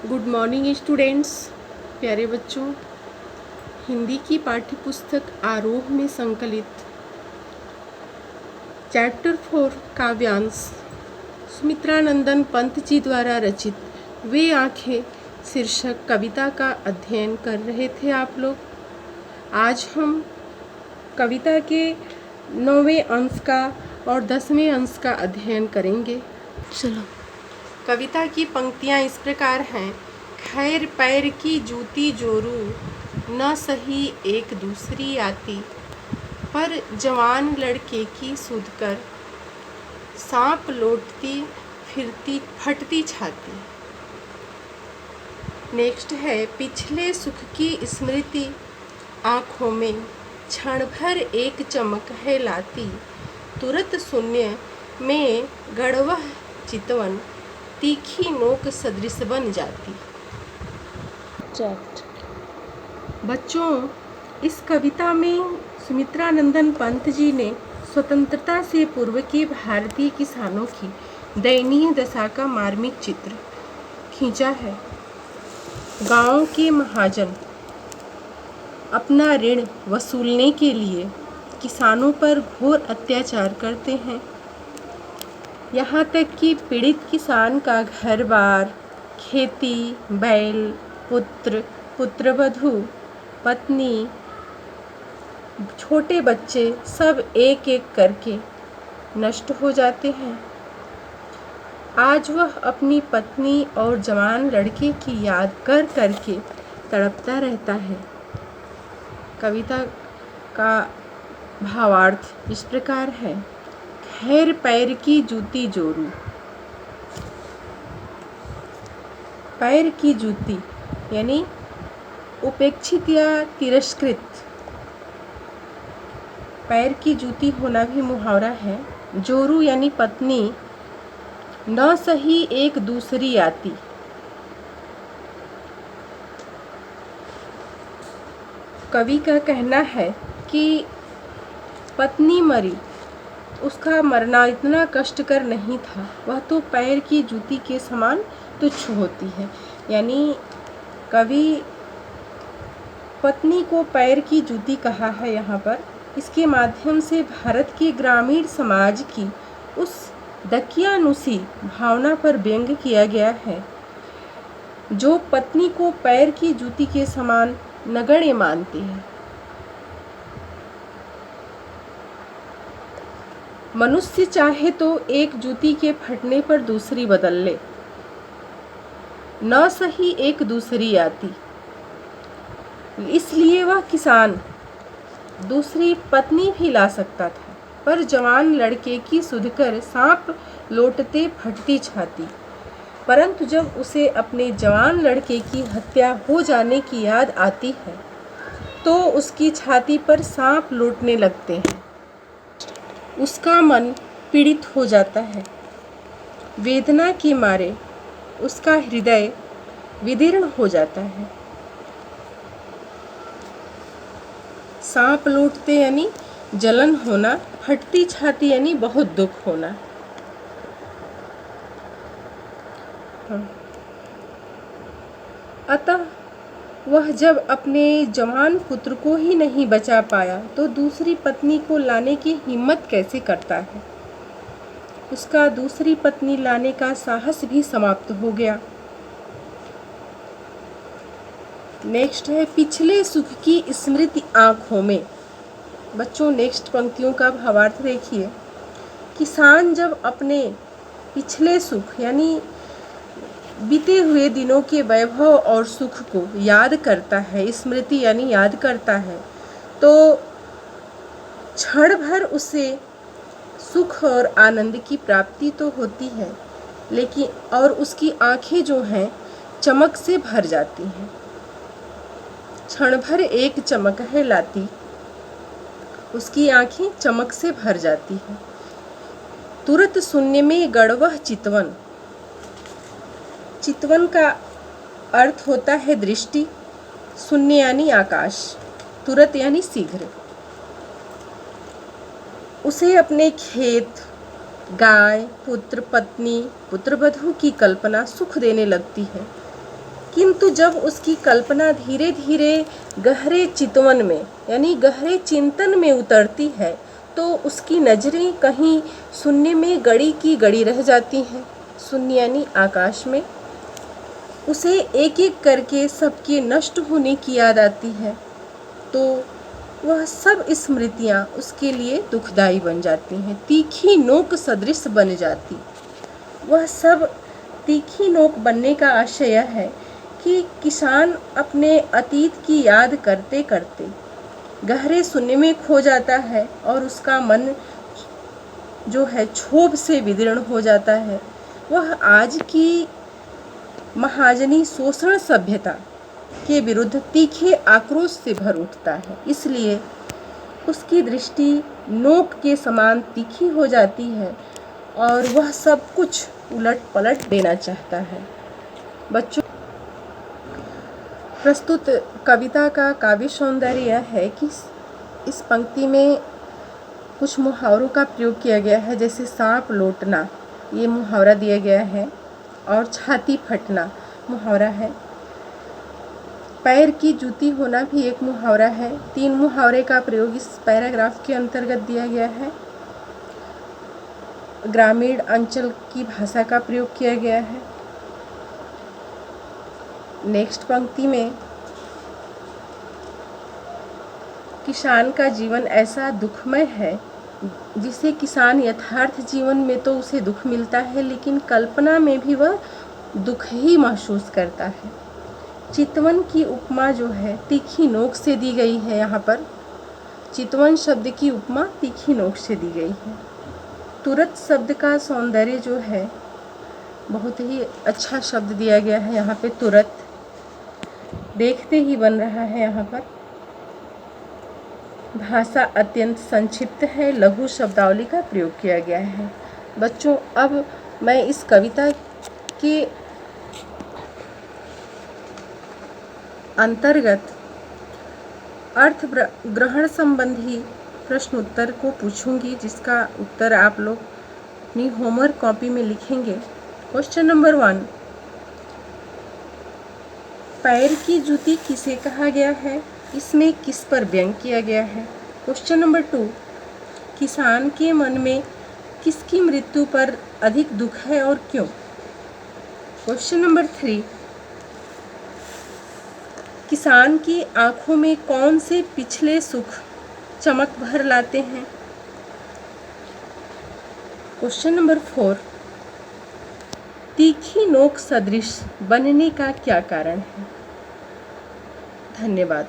Good morning students, प्यारे बच्चों। हिंदी की पाठ्य पुस्तक आरोह में संकलित चैप्टर 4 काव्यांश सुमित्रा नंदन पंत जी द्वारा रचित वे आँखें शीर्षक कविता का अध्ययन कर रहे थे आप लोग। आज हम कविता के 9वें अंश का और 10वें अंश का अध्ययन करेंगे। चलो, कविता की पंक्तियाँ इस प्रकार हैं। खैर पैर की जूती जोरू, न सही एक दूसरी आती, पर जवान लड़के की सुध कर, सांप लौटती फिरती फटती छाती। नेक्स्ट है, पिछले सुख की स्मृति आँखों में क्षण भर एक चमक है लाती, तुरत शून्य में गड़वह चितवन, तीखी नोक सदृश बन जाती। बच्चों, इस कविता में सुमित्रा नंदन पंत जी ने स्वतंत्रता से पूर्व के भारतीय किसानों की दयनीय दशा का मार्मिक चित्र खींचा है। गांव के महाजन अपना ऋण वसूलने के लिए किसानों पर घोर अत्याचार करते हैं। यहाँ तक कि पीड़ित किसान का घर-बार, खेती, बैल, पुत्र, पुत्रवधू, पत्नी, छोटे बच्चे सब एक एक करके नष्ट हो जाते हैं। आज वह अपनी पत्नी और जवान लड़के की याद कर करके तड़पता रहता है। कविता का भावार्थ इस प्रकार है। खैर पैर की जूती जोरू। पैर की जूती यानी उपेक्षित या तिरस्कृत। पैर की जूती होना भी मुहावरा है। जोरू यानी पत्नी, न सही एक दूसरी आती। कवि का कहना है कि पत्नी मरी, उसका मरना इतना कष्टकर नहीं था, वह तो पैर की जूती के समान तुच्छ होती है। यानी कवि पत्नी को पैर की जूती कहा है यहाँ पर। इसके माध्यम से भारत के ग्रामीण समाज की उस दकियानुसी भावना पर व्यंग किया गया है जो पत्नी को पैर की जूती के समान नगण्य मानती है। मनुष्य चाहे तो एक जूती के फटने पर दूसरी बदल ले, न सही एक दूसरी आती। इसलिए वह किसान दूसरी पत्नी भी ला सकता था, पर जवान लड़के की सुध कर सांप लौटते फटती छाती। परंतु जब उसे अपने जवान लड़के की हत्या हो जाने की याद आती है तो उसकी छाती पर सांप लौटने लगते हैं। उसका मन पीड़ित हो जाता है। वेदना के मारे उसका हृदय विदीर्ण हो जाता है। सांप लौटते यानी जलन होना, फटती छाती यानी बहुत दुख होना। अतः वह जब अपने जवान पुत्र को ही नहीं बचा पाया तो दूसरी पत्नी को लाने की हिम्मत कैसे करता है। उसका दूसरी पत्नी लाने का साहस भी समाप्त हो गया। नेक्स्ट है, पिछले सुख की स्मृति आँखों में। बच्चों, नेक्स्ट पंक्तियों का भावार्थ देखिए। किसान जब अपने पिछले सुख यानी बीते हुए दिनों के वैभव और सुख को याद करता है, स्मृति यानी याद करता है, तो क्षण भर उसे सुख और आनंद की प्राप्ति तो होती है, लेकिन और उसकी आँखें जो हैं चमक से भर जाती हैं। क्षण भर एक चमक है लाती, उसकी आँखें चमक से भर जाती हैं। तुरत शून्य में गड़वह चितवन। चितवन का अर्थ होता है दृष्टि, शून्य यानी आकाश, तुरत यानी शीघ्र। उसे अपने खेत, गाय, पुत्र, पत्नी, पुत्रवधू की कल्पना सुख देने लगती है। किंतु जब उसकी कल्पना धीरे धीरे गहरे चितवन में यानी गहरे चिंतन में उतरती है तो उसकी नज़रें कहीं शून्य में गड़ी की गड़ी रह जाती हैं। शून्य यानी आकाश में। उसे एक एक करके सबके नष्ट होने की याद आती है तो वह सब स्मृतियाँ उसके लिए दुखदाई बन जाती हैं, तीखी नोक सदृश बन जाती। वह सब तीखी नोक बनने का आशय यह है कि किसान अपने अतीत की याद करते करते गहरे शून्य में खो जाता है और उसका मन जो है क्षोभ से विदीर्ण हो जाता है। वह आज की महाजनी शोषण सभ्यता के विरुद्ध तीखे आक्रोश से भर उठता है। इसलिए उसकी दृष्टि नोक के समान तीखी हो जाती है और वह सब कुछ उलट पलट देना चाहता है। बच्चों, प्रस्तुत कविता का काव्य सौंदर्य यह है कि इस पंक्ति में कुछ मुहावरों का प्रयोग किया गया है, जैसे सांप लौटना ये मुहावरा दिया गया है और छाती फटना मुहावरा है। पैर की जूती होना भी एक मुहावरा है। 3 मुहावरे का प्रयोग इस पैराग्राफ के अंतर्गत दिया गया है। ग्रामीण अंचल की भाषा का प्रयोग किया गया है। नेक्स्ट पंक्ति में किसान का जीवन ऐसा दुखमय है जिसे किसान यथार्थ जीवन में तो उसे दुख मिलता है लेकिन कल्पना में भी वह दुख ही महसूस करता है। चितवन की उपमा जो है तीखी नोक से दी गई है। यहाँ पर चितवन शब्द की उपमा तीखी नोक से दी गई है। तुरत शब्द का सौंदर्य जो है बहुत ही अच्छा शब्द दिया गया है। यहाँ पे तुरत देखते ही बन रहा है। यहाँ पर भाषा अत्यंत संक्षिप्त है, लघु शब्दावली का प्रयोग किया गया है। बच्चों, अब मैं इस कविता के अंतर्गत अर्थ ग्रहण संबंधी प्रश्न उत्तर को पूछूंगी, जिसका उत्तर आप लोग अपनी होमवर्क कॉपी में लिखेंगे। क्वेश्चन नंबर 1, पैर की जूती किसे कहा गया है? इसमें किस पर व्यंग किया गया है? क्वेश्चन नंबर 2, किसान के मन में किसकी मृत्यु पर अधिक दुख है और क्यों? क्वेश्चन नंबर 3, किसान की आंखों में कौन से पिछले सुख चमक भर लाते हैं? क्वेश्चन नंबर 4, तीखी नोक सदृश बनने का क्या कारण है? धन्यवाद।